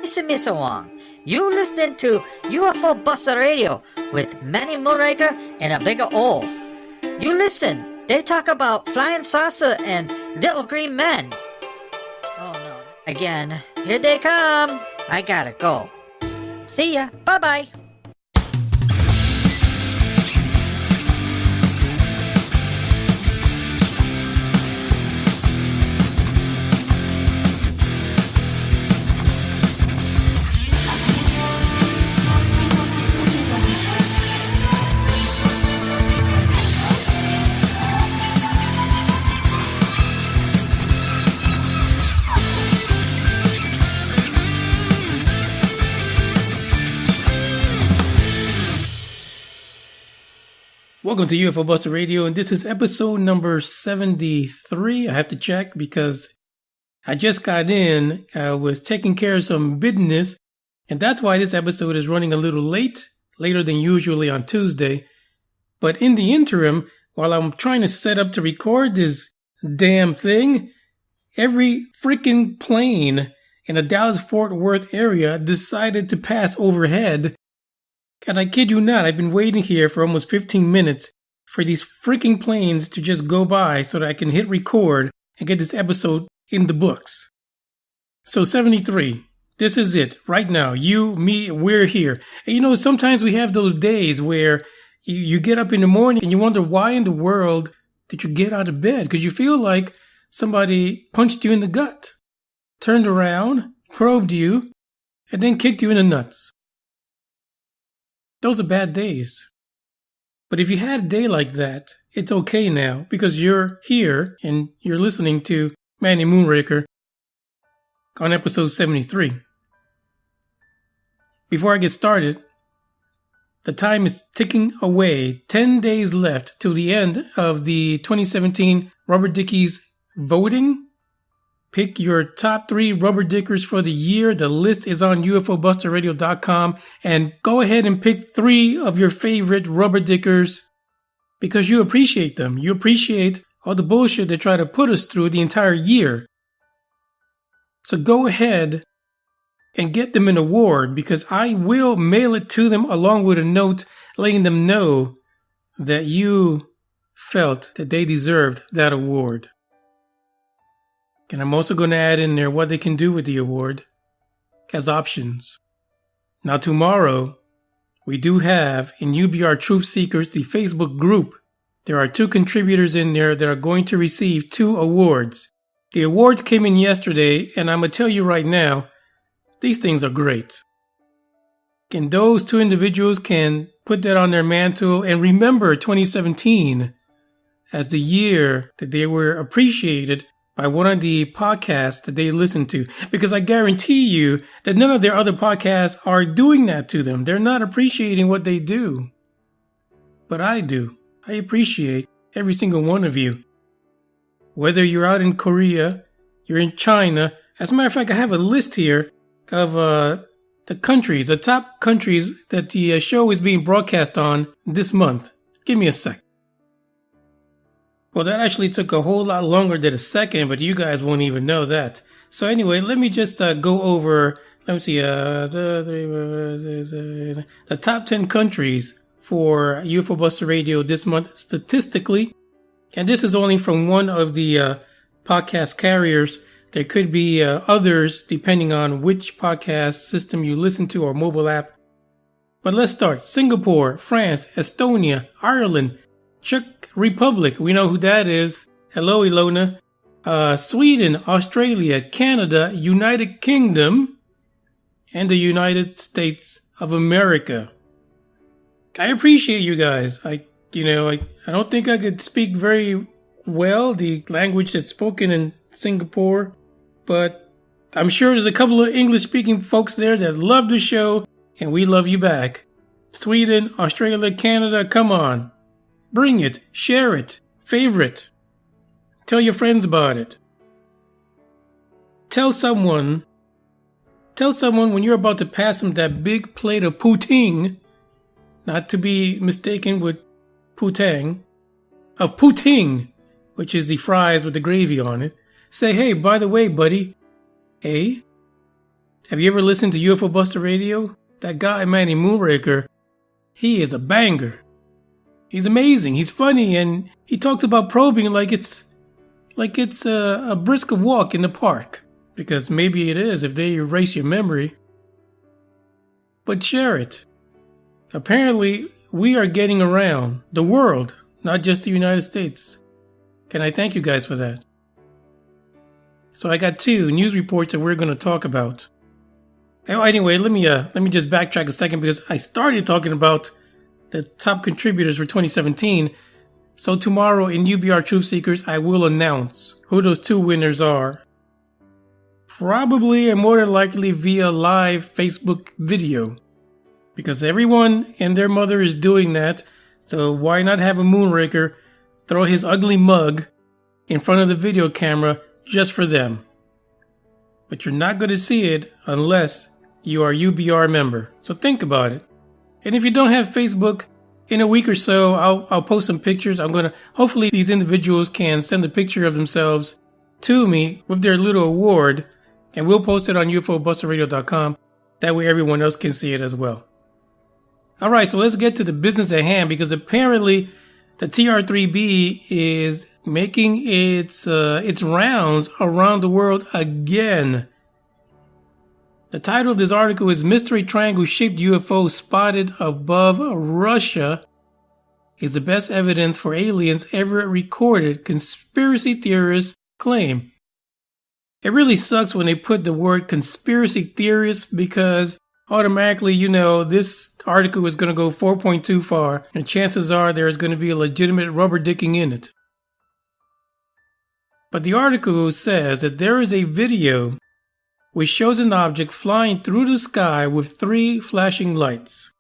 Mr. Misawang. You listening to UFO Buster Radio with Manny Moonraker and a bigger O. You listen, they talk about flying saucer and little green men. Oh no, again, here they come. I gotta go. See ya, bye-bye. Welcome to UFO Buster Radio, and this is episode number 73. I have to check because I just got in, was taking care of some business, and that's why this episode is running a little later than usually on Tuesday. But in the interim, while I'm trying to set up to record this damn thing, every freaking plane in the Dallas-Fort Worth area decided to pass overhead. And I kid you not, I've been waiting here for almost 15 minutes for these freaking planes to just go by so that I can hit record and get this episode in the books. So 73, this is it, right now. You, me, we're here. And you know, sometimes we have those days where you get up in the morning and you wonder why in the world did you get out of bed? Because you feel like somebody punched you in the gut, turned around, probed you, and then kicked you in the nuts. Those are bad days. But if you had a day like that, it's okay now because you're here and you're listening to Manny Moonraker on episode 73. Before I get started, the time is ticking away. 10 days left till the end of the 2017 Rubber Dickies voting. Pick your top 3 rubber dickers for the year. The list is on UFOBusterRadio.com. And go ahead and pick 3 of your favorite rubber dickers because you appreciate them. You appreciate all the bullshit they try to put us through the entire year. So go ahead and get them an award because I will mail it to them along with a note letting them know that you felt that they deserved that award. And I'm also going to add in there what they can do with the award as options. Now tomorrow, we do have in UBR Truth Seekers, the Facebook group, there are 2 contributors in there that are going to receive 2 awards. The awards came in yesterday, and I'm going to tell you right now, these things are great. And those 2 individuals can put that on their mantle and remember 2017 as the year that they were appreciated by one of the podcasts that they listen to. Because I guarantee you that none of their other podcasts are doing that to them. They're not appreciating what they do. But I do. I appreciate every single one of you. Whether you're out in Korea, you're in China. As a matter of fact, I have a list here of the countries, the top countries that the show is being broadcast on this month. Give me a sec. Well, that actually took a whole lot longer than a second, but you guys won't even know that. So anyway, let me just go over, let me see, the top 10 countries for UFO Buster Radio this month statistically. And this is only from one of the podcast carriers. There could be others depending on which podcast system you listen to or mobile app. But let's start. Singapore, France, Estonia, Ireland, Czech Republic, we know who that is. Hello, Ilona. Sweden, Australia, Canada, United Kingdom, and the United States of America. I appreciate you guys. I don't think I could speak very well the language that's spoken in Singapore, but I'm sure there's a couple of English-speaking folks there that love the show, and we love you back. Sweden, Australia, Canada, come on. Bring it, share it, favorite. Tell your friends about it. Tell someone when you're about to pass them that big plate of poutine, not to be mistaken with poutang, of poutine, which is the fries with the gravy on it. Say, hey, by the way, buddy, A, Have you ever listened to UFO Buster Radio? That guy, Manny Moonraker, he is a banger. He's amazing. He's funny, and he talks about probing like it's a brisk walk in the park. Because maybe it is if they erase your memory. But share it. Apparently, we are getting around the world, not just the United States. Can I thank you guys for that? So I got 2 news reports that we're going to talk about. Anyway, let me just backtrack a second because I started talking about the top contributors for 2017. So tomorrow in UBR Truth Seekers, I will announce who those 2 winners are. Probably and more than likely via live Facebook video. Because everyone and their mother is doing that. So why not have a Moonraker throw his ugly mug in front of the video camera just for them? But you're not going to see it unless you are a UBR member. So think about it. And if you don't have Facebook, in a week or so, I'll post some pictures. Hopefully these individuals can send a picture of themselves to me with their little award. And we'll post it on UFOBusterRadio.com. That way everyone else can see it as well. Alright, so let's get to the business at hand because apparently the TR3B is making its rounds around the world again. The title of this article is Mystery Triangle-Shaped UFO Spotted Above Russia is the best evidence for aliens ever recorded, conspiracy theorists claim. It really sucks when they put the word conspiracy theorists because automatically, this article is going to go 4.2 far and chances are there's going to be a legitimate rubber dicking in it. But the article says that there is a video which shows an object flying through the sky with 3 flashing lights.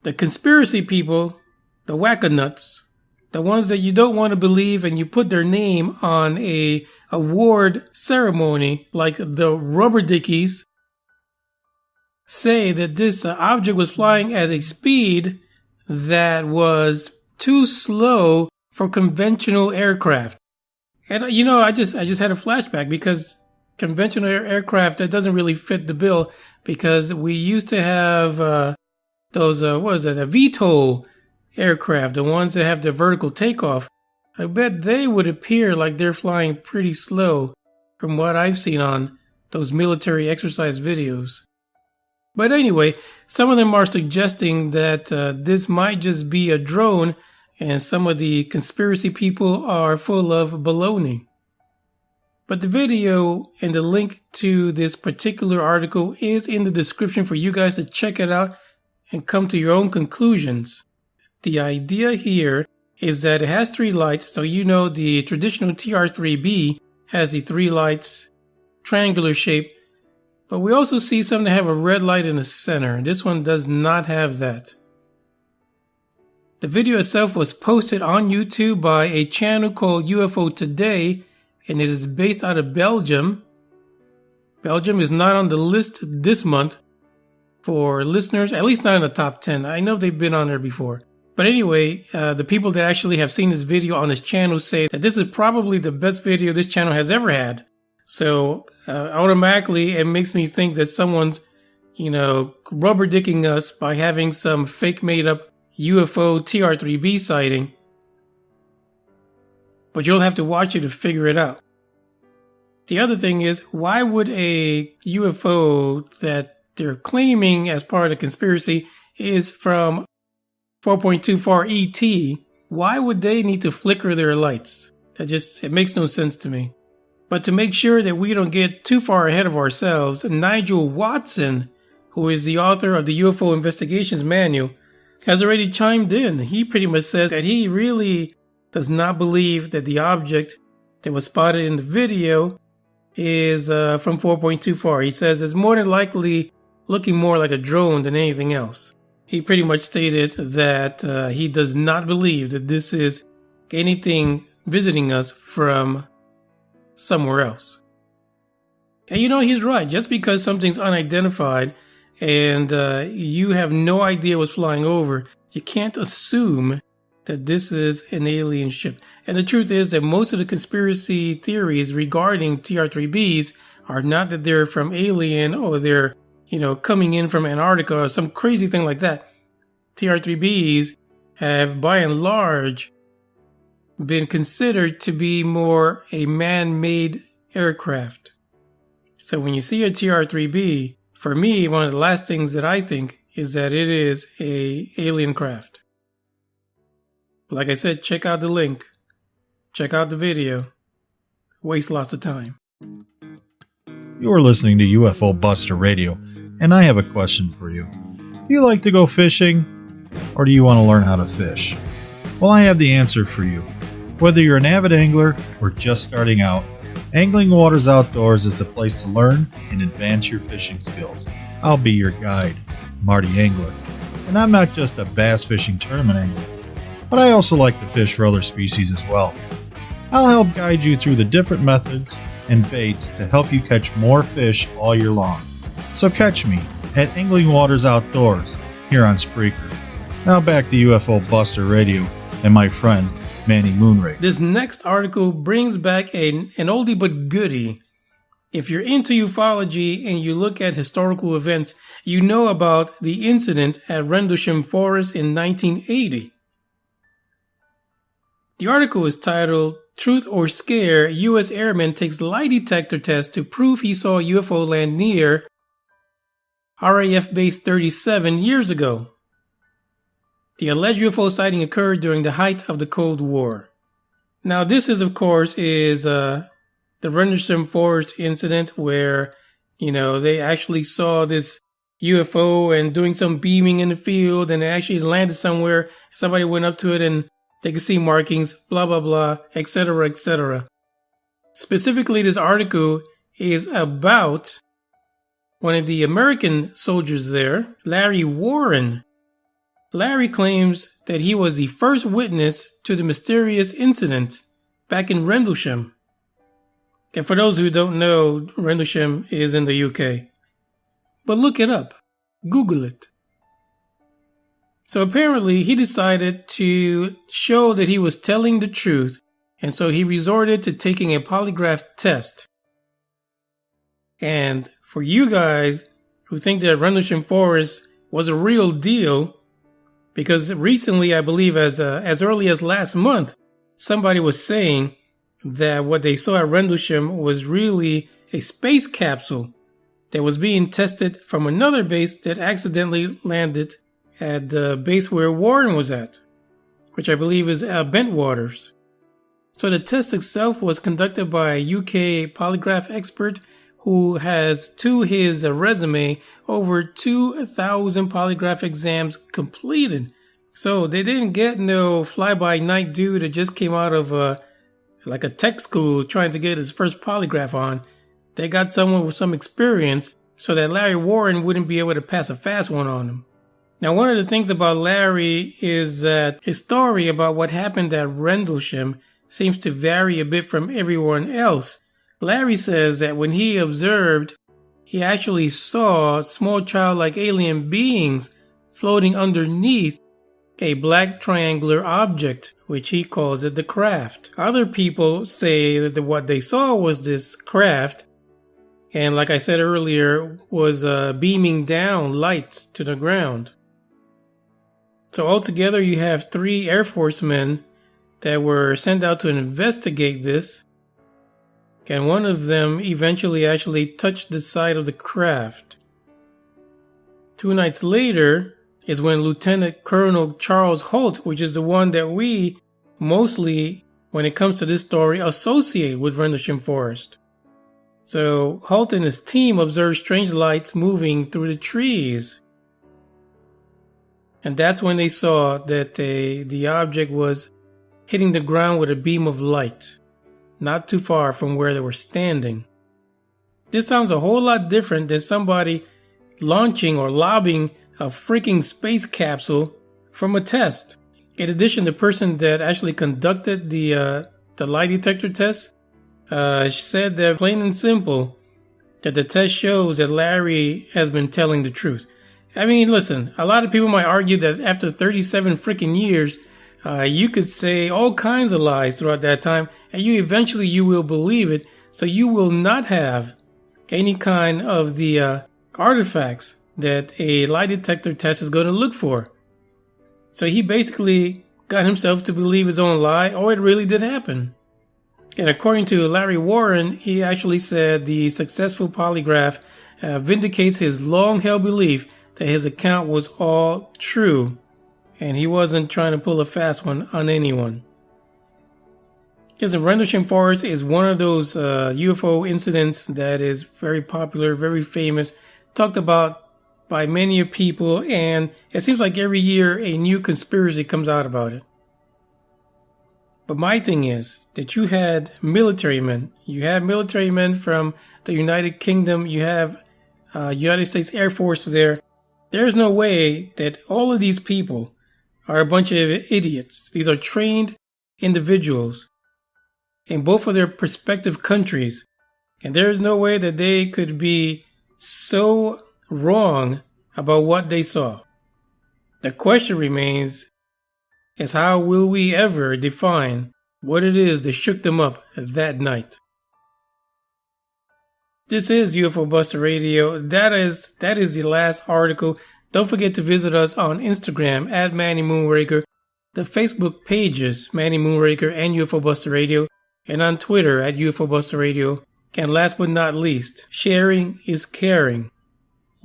The conspiracy people, the wackanuts, the ones that you don't want to believe and you put their name on a award ceremony like the rubber dickies, say that this object was flying at a speed that was too slow for conventional aircraft. And I just had a flashback because conventional aircraft, that doesn't really fit the bill because we used to have those a VTOL aircraft, the ones that have the vertical takeoff. I bet they would appear like they're flying pretty slow from what I've seen on those military exercise videos. But anyway, some of them are suggesting that this might just be a drone and some of the conspiracy people are full of baloney. But the video and the link to this particular article is in the description for you guys to check it out and come to your own conclusions. The idea here is that it has 3 lights, so the traditional TR3B has the 3 lights, triangular shape, but we also see some that have a red light in the center. This one does not have that. The video itself was posted on YouTube by a channel called UFO Today, and it is based out of Belgium. Belgium is not on the list this month for listeners, at least not in the top 10. I know they've been on there before. But anyway, the people that actually have seen this video on this channel say that this is probably the best video this channel has ever had. So automatically it makes me think that someone's, rubber dicking us by having some fake made up UFO TR3B sighting. But you'll have to watch it to figure it out. The other thing is, why would a UFO that they're claiming as part of the conspiracy is from 4.2 far ET, why would they need to flicker their lights? It makes no sense to me. But to make sure that we don't get too far ahead of ourselves, Nigel Watson, who is the author of the UFO Investigations Manual, has already chimed in. He pretty much says that he really does not believe that the object that was spotted in the video is from 4.2 far. He says it's more than likely looking more like a drone than anything else. He pretty much stated that he does not believe that this is anything visiting us from somewhere else. And he's right. Just because something's unidentified and you have no idea what's flying over, you can't assume that this is an alien ship. And the truth is that most of the conspiracy theories regarding TR3Bs are not that they're from alien or they're, coming in from Antarctica or some crazy thing like that. TR3Bs have, by and large, been considered to be more a man-made aircraft. So when you see a TR3B, for me, one of the last things that I think is that it is a alien craft. Like I said, check out the link. Check out the video. Waste lots of time. You are listening to UFO Buster Radio, and I have a question for you. Do you like to go fishing, or do you want to learn how to fish? Well, I have the answer for you. Whether you're an avid angler or just starting out, Angling Waters Outdoors is the place to learn and advance your fishing skills. I'll be your guide, Marty Angler. And I'm not just a bass fishing tournament angler, but I also like to fish for other species as well. I'll help guide you through the different methods and baits to help you catch more fish all year long. So catch me at Angling Waters Outdoors here on Spreaker. Now back to UFO Buster Radio and my friend Manny Moonray. This next article brings back an oldie but goodie. If you're into ufology and you look at historical events, you know about the incident at Rendlesham Forest in 1980. The article is titled, Truth or Scare, U.S. Airman Takes Lie Detector Test to Prove He Saw UFO Land Near RAF Base 37 years ago. The alleged UFO sighting occurred during the height of the Cold War. Now, this is, of course, the Redlesham Forest incident where, they actually saw this UFO and doing some beaming in the field, and it actually landed somewhere. Somebody went up to it and they could see markings, blah, blah, blah, etc., etc. Specifically, this article is about one of the American soldiers there, Larry Warren. Larry claims that he was the first witness to the mysterious incident back in Redlesham. And for those who don't know, Redlesham is in the UK. But look it up. Google it. So apparently he decided to show that he was telling the truth, and so he resorted to taking a polygraph test. And for you guys who think that Redlesham Forest was a real deal, because recently, I believe as early as last month, somebody was saying that what they saw at Redlesham was really a space capsule that was being tested from another base that accidentally landed at the base where Warren was at, which I believe is Bentwaters. So the test itself was conducted by a UK polygraph expert who has to his resume over 2,000 polygraph exams completed. So they didn't get no fly-by-night dude that just came out of like a tech school trying to get his first polygraph on. They got someone with some experience so that Larry Warren wouldn't be able to pass a fast one on him. Now, one of the things about Larry is that his story about what happened at Rendlesham seems to vary a bit from everyone else. Larry says that when he observed, he actually saw small childlike alien beings floating underneath a black triangular object, which he calls it the craft. Other people say that what they saw was this craft, and like I said earlier, was beaming down lights to the ground. So altogether you have 3 Air Force men that were sent out to investigate this, and one of them eventually actually touched the side of the craft. 2 nights later is when Lieutenant Colonel Charles Holt, which is the one that we mostly, when it comes to this story, associate with Redlesham Forest. So Holt and his team observed strange lights moving through the trees. And that's when they saw that the object was hitting the ground with a beam of light, not too far from where they were standing. This sounds a whole lot different than somebody launching or lobbing a freaking space capsule from a test. In addition, the person that actually conducted the lie detector test said that plain and simple that the test shows that Larry has been telling the truth. I mean, listen, a lot of people might argue that after 37 freaking years, You could say all kinds of lies throughout that time, and you will believe it, so you will not have any kind of the artifacts that a lie detector test is going to look for. So he basically got himself to believe his own lie, or it really did happen. And according to Larry Warren, he actually said the successful polygraph vindicates his long-held belief that his account was all true, and he wasn't trying to pull a fast one on anyone. Because the Redlesham Forest is one of those UFO incidents that is very popular, very famous, talked about by many people, and it seems like every year a new conspiracy comes out about it. But my thing is that you had military men. You have military men from the United Kingdom. You have United States Air Force there. There's no way that all of these people are a bunch of idiots. These are trained individuals in both of their respective countries. And there's no way that they could be so wrong about what they saw. The question remains is how will we ever define what it is that shook them up that night? This is UFO Buster Radio. That is the last article. Don't forget to visit us on Instagram at Manny Moonraker, the Facebook pages Manny Moonraker and UFO Buster Radio, and on Twitter at UFO Buster Radio. And last but not least, sharing is caring.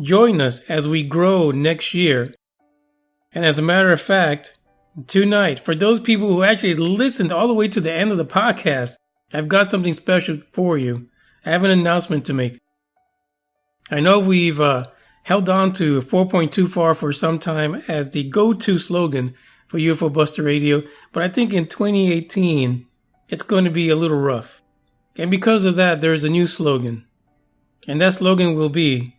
Join us as we grow next year. And as a matter of fact, tonight, for those people who actually listened all the way to the end of the podcast, I've got something special for you. I have an announcement to make. I know we've held on to 4.24 for some time as the go-to slogan for UFO Buster Radio, but I think in 2018, it's going to be a little rough. And because of that, there's a new slogan. And that slogan will be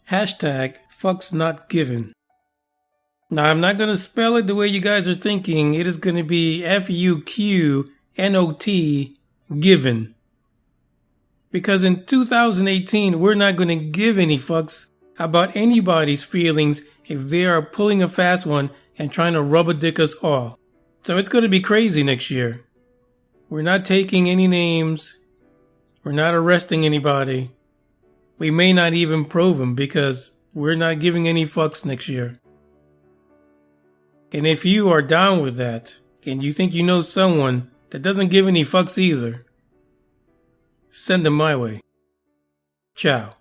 #FucksNotGiven. Now, I'm not going to spell it the way you guys are thinking. It is going to be FUQNOT given. Because in 2018, we're not going to give any fucks about anybody's feelings if they are pulling a fast one and trying to rubber dick us all. So it's going to be crazy next year. We're not taking any names. We're not arresting anybody. We may not even probe them because we're not giving any fucks next year. And if you are down with that, and you think you know someone that doesn't give any fucks either, send them my way. Ciao.